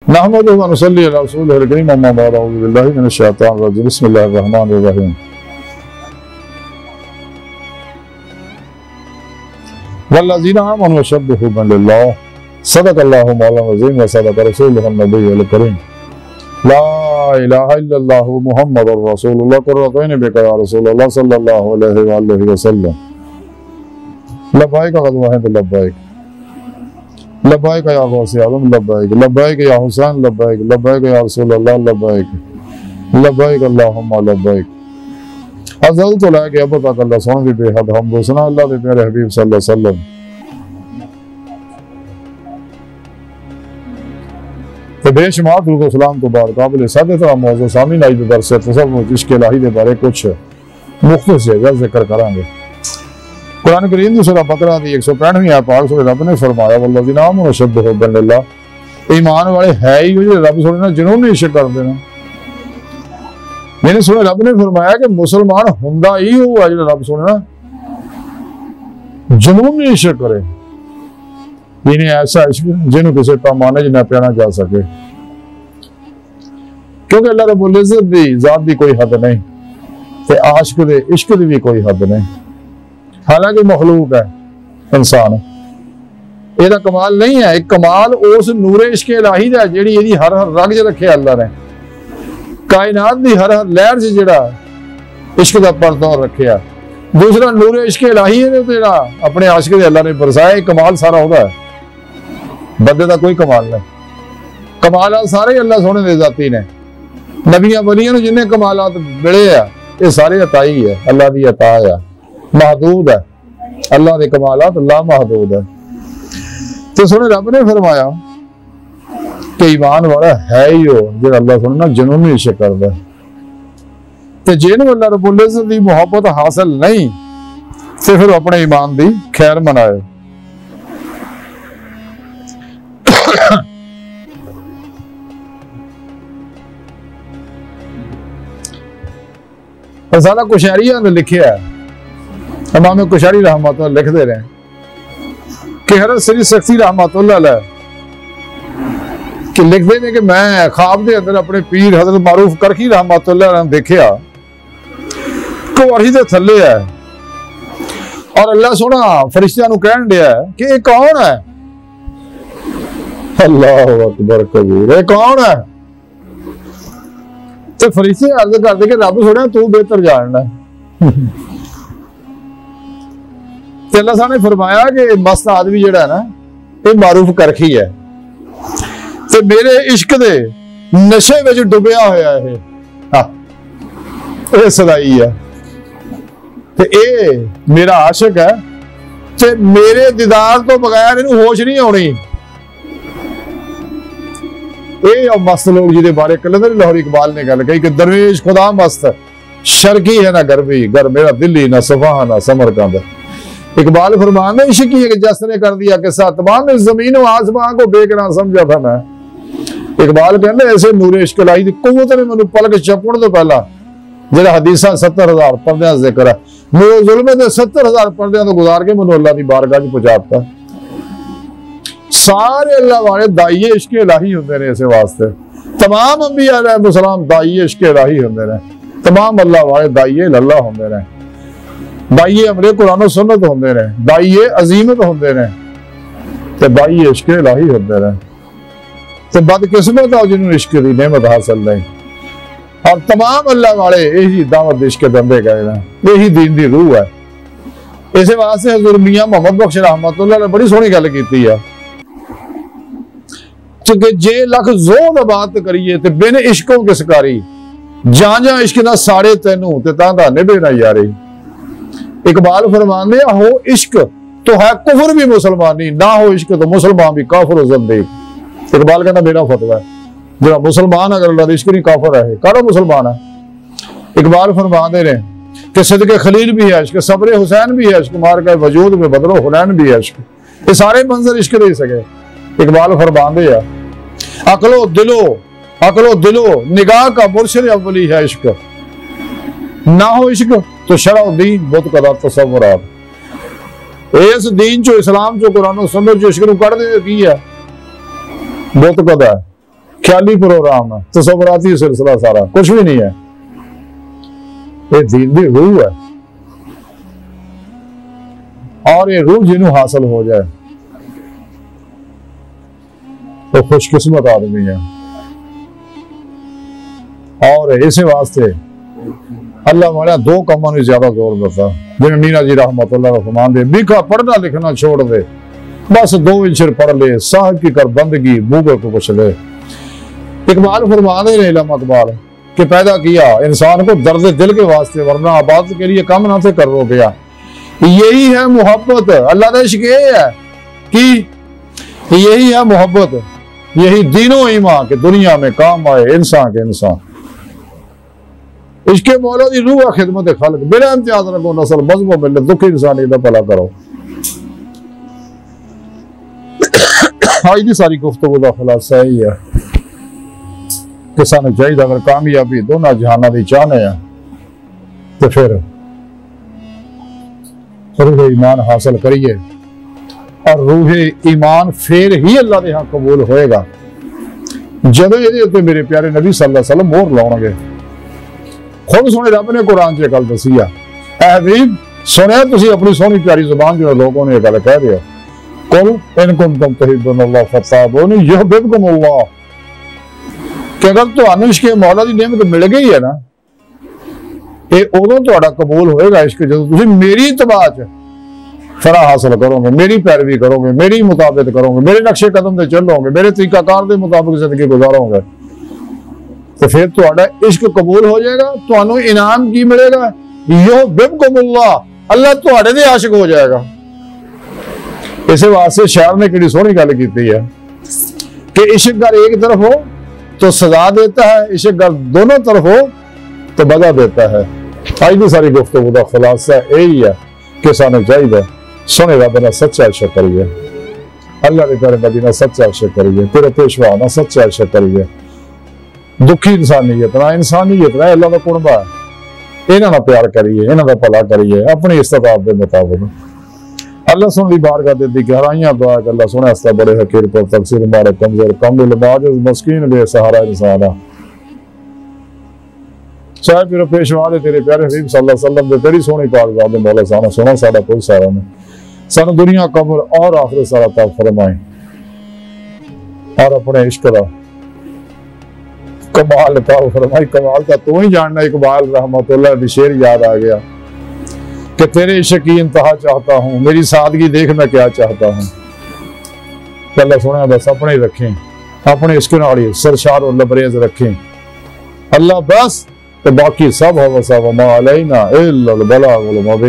नहमदुहु व नुसल्ली अला रसूलिहिल करीम अम्मा बाद अऊज़ु बिल्लाहि मिनश शैतानिर रजीम बिस्मिल्लाहिर रहमानिर रहीम वल्लज़ीना आमनु अशद्दु हुब्बन लिल्लाह सदक़ल्लाहु मौलाना अज़ीम व सदक़ रसूलुहुन नबियुल करीम ला इलाहा इल्लल्लाहु मुहम्मदुर रसूलुल्लाह क़ुर्रतु ऐनि बिका या रसूलल्लाह सल्लल्लाहु अलैहि वसल्लम लब्बाइक ग़ज़वा हिंद लब्बाइक लब्बाइक या गौसे आज़म लब्बाइक लब्बाइक या हुसैन लब्बाइक लब्बाइक या रसूलल्लाह लब्बाइक लब्बाइक अल्लाहुम्मा लब्बाइक अज़ल तो लाके अब तक अल्लाह सोने दी बेहद हमद सना अल्लाह दे प्यारे हबीब सल्लल्लाहु अलैहि वसल्लम ते बेशुमार दुरूद सलाम तो बाद काबिल सादे तो मौजू सामीन आज दे दरस तसव्वुफ इश्क इलाही दे बारे कुछ मुख्तसर जिक्र करांगे। कुरान करीम की सूरह बकरा की 165वीं आयत पाक सूरह रब ने फरमाया वल्लज़ीना आमनु अशद्दु हुब्बन लिल्लाह ईमान वाले है ही जो रब सोने ना जिन्होंने इश्क करते हैं। मैंने सुना रब ने फरमाया कि मुसलमान हुंदा ही हुआ जो रब सोने ना जिन्होंने इश्क करे इन्हें ऐसा इश्क जिन्हों किसी पैमाने च नापिया ना जा सके क्योंकि अल्लाह रब्बुल इज़्ज़त दी ज़ात दी कोई हद नहीं ते आशिक दे इश्क दी भी कोई हद नहीं। हालांकि मखलूक है इंसान ਇਹਦਾ कमाल नहीं है, एक कमाल उस नूरे इश्क इलाही दा जेड़ी ਇਹਦੀ हर हर रग च रखे अल्लाह ने कायनात दी हर हर लहर च जेड़ा इश्क दा परतौर रखिया। दूसरा नूरे इश्क इलाही है जेड़ा अपने आशिक दे अल्लाह ने बरसाया कमाल सारा होगा बंदे दा कोई कमाल नहीं। कमालात सारे अल्लाह सोने दे ज़ाती ने नबियां वलियां नूं जिन्ने कमालात मिले आ ये सारे अताई है अल्लाह दी अता है महदूद है अल्लाह के कमालात ला महदूद है। तो सुने रब ने फरमाया कि ईमान वाला है ही हो जो अल्लाह सुने ना जुनूनी इश्क करदा ते जिन्हों अल्लाह रब्बुल इज़्ज़त दी मोहब्बत हासिल नहीं तो फिर अपने ईमान दी खैर मनाए। रसाला कुशैरिया ने लिखिया इमाम कुशैरी रहमतुल्लाह लिखते रहे कि हज़रत सैयद सख्ती रहमतुल्लाह अलैह कि लिखते हैं कि मैं ख्वाब के अंदर अपने पीर हज़रत मारूफ करखी रहमतुल्लाह अलैह देखा कि अर्श दे थल्ले है और अल्लाह सोना फरिश्तियां नूं कहन दिया कि ये कौन है। अल्लाहु अकबर कबीर ये कौन है तो फरिश्ते अर्ज करते कि रब सोना तू बेहतर जानना अल्लाह साहब ने फरमाया कि मस्त आदमी जेड़ा है ना ये मारूफ करखी है ते मेरे इश्क दे नशे विच डुबिया होया है ये सदाई है ते ये मेरा आशिक है ते मेरे दीदार तो बगैर इन्हू होश नहीं आनी। ये मस्त लोग जिहदे बारे कलंदर लाहौरी इकबाल ने गल कही कि दरवेश खुदा मस्त शर्की है ना गर्मी गर मेरा दिल्ली ना सफा ना समरकंद। इकबाल फरमाने इश्क ही जसने कर दिया कि तमाम इस जमीन और आसमान को बेगना समझा था मैं। इकबाल कहते ऐसे नूरे इश्क इलाही दी कुव्वत ने मैनू पलक झपकण तो पहला जेड़ा हदीसा 70,000 पर्दे जिक्र है मेरे जुल्म दे 70,000 पर्दे तो गुजार के मैनू अल्लाह दी बारगाह च पहुंचाता। सारे अल्लाह वाले दाइये इश्क इलाही होंदे ने इस वास्ते तमाम अंबिया अलैहिस्सलाम दाइये इश्क इलाही होंदे ने तमाम अल्लाह वाले दाइये अल्लाह होंदे ने दाइये अमरे कुरान और सुन्नत होंदे ने दाइये अजीमत होंदे ने ते दाइये इश्क इलाही होंदे ने ते बदकिस्मत है जिन्होंने इश्क दी नेमत हासिल नहीं। और तमाम अल्लाह वाले यही दावत इश्क दंदे गए ना यही दीन दी रूह है। इस वास्ते हज़रत मियां मोहम्मद बख्श रहमतुल्लाह ने बड़ी सोहनी गल कीती है कि जे लख जोर बात करिए ते बिन इश्कों के सकारी जा जा इश्क ना साड़े तेनू ते तां निभे ना यारी। इकबाल फरमाने हो इश्क तो है कुफर भी मुसलमानी ना हो इश्क तो मुसलमान भी काफिर ज़िंदगी। इकबाल कहना मेरा फतवा है जो मुसलमान अगर अल्लाह इश्क नहीं काफिर है कारा मुसलमान है। इकबाल फरमाते ने कि सदके खलील भी है इश्क सब्र हुसैन भी है इश्क मार का वजूद में बदरो हुनैन भी है इश्क ये सारे मंजर इश्क दे सके। इकबाल फरमाते हैं अकलो दिलो निगाह का मुर्शिद अव्वली है इश्क ना हो इश्क तो शरअ दीन बुत कदा तसव्वुरात। इस दीन चो इस्लाम चो कुरान सुन्नत चो इश्क नूं कढ दे की है बुत कदा ख्याली प्रोग्राम है, तसव्वुराती सिलसिला सारा, कुछ भी नहीं है। ये दीन दी रूह है, और ये रूह जिन्हों हासिल हो जाए तो खुशकिस्मत आदमी है। और इस वास्ते अल्लाह वाला दो कामों में ज्यादा जोर देता, जिन्हें मीना जी रहमतुल्लाह का फरमान दे, बिखा पढ़ना लिखना छोड़ दे, बस 2 इंचर पढ़ ले, साहब की कर बंदगी, बूबे को कुछ ले। इकबाल फरमा दे रहे इकबाल कि पैदा किया इंसान को दर्द दिल के वास्ते, वरना आबाद के लिए काम ना से कर रो गया। यही है मोहब्बत, अल्लाह का इश्क ये है कि यही है मोहब्बत, यही दीनों ईमान के दुनिया में काम आए इंसान के इंसान। इसके मौला दी रूह खिदमत खल्क, बिना इम्तियाज रखो नस्ल मजहब मिलत, दुखी इंसानी दा भला करो। आज की सारी गुफ्तगू का खुलासा यही है कि सानू चाहिए अगर कामयाबी दोनों जहाना की चाहने हैं तो फिर रूह ईमान हासिल करिए, और रूह ईमान फिर ही अल्लाह के यहाँ कबूल होएगा जदों ये उत्ते मेरे प्यारे नबी सल्लल्लाहु अलैहि वसल्लम मोहर लाउणगे। खुद सोने रब ने कुरान च गल दसी आ, ऐ हबीब सुनिया तुसी अपनी सोहनी प्यारी जुबान जो लोगों ने गल कह रहे हो, कुल इन कुंतुम तुहिब्बुनल्लाह फत्ताबिऊनी युहिब्बुकुमुल्लाह, कि अगर तुहानू इश्क मौला दी नेमत मिल गई है ना, ये उदों तुहाडा कबूल होएगा इश्क जदों तुसी मेरी इत्तबा च फराह हासिल करोगे, मेरी पैरवी करोगे, मेरी मुताबिक करोगे, मेरे नक्शे कदम से चलोगे, मेरे तरीकाकार के मुताबिक जिंदगी गुजारोगे, तो फिर तुहाडा इश्क कबूल हो जाएगा। तुहानू इनाम की मिलेगा, युहिब्बुकुमुल्लाह, अल्लाह तुहाडे दे आशिक हो जाएगा। इस वास्ते शायर ने कितनी सोहनी गल की है कि इश्क अगर एक तरफ हो तो सजा देता है, इश्क अगर दोनों तरफ हो तो बजा देता है। आज की सारी गुफ्तगू का खुलासा यही है कि सानू चाहिए सोने रब ना सच्चा इश्क करिए, अल्लाह के प्यारे नबी ना सच्चा इश्क करिए, तेरे पेशवा ना सच्चा इश्क करिए। दुखी इंसानियत ना अल्लाह का कुर्बा है, इन्हां नाल प्यार करिए, इन्हां दा भला करिए अपनी इस्तिताअत के मुताबिक। अल्लाह सुन दी बारगाह दे गहराइयां दुआ कर अल्लाह सुने हस्ता बड़े हकीर पर तफसीर मारे कमजोर कमिल बाजिज़ मस्कीन बेसहारा इंसान चाहे फिर पेशवा दे तेरे प्यारे हबीब सल्लल्लाहु अलैहि वसल्लम दे तेरी सोहनी पाक ज़ात दे मौला साना सोना साडा कोई सारा नहीं, सानू दुनिया कब्र और आखिरत सारा अता फरमाए, और अपने इश्क दा कमाल अता फरमाए। कमाल का तू ही जानना, इकबाल रहमतुल्लाह दी शेर याद आ गया कि तेरे इश्क की इंतहा चाहता हूँ, मेरी सादगी देख मैं क्या चाहता हूँ। अल्लाह सुना बस अपने ही रखें, अपने इश्क नाल ही सरशार और लबरेज रखें अल्लाह, बस तो बाकी सब हवा मा अलैना इल्लल बलागुल मुबीन।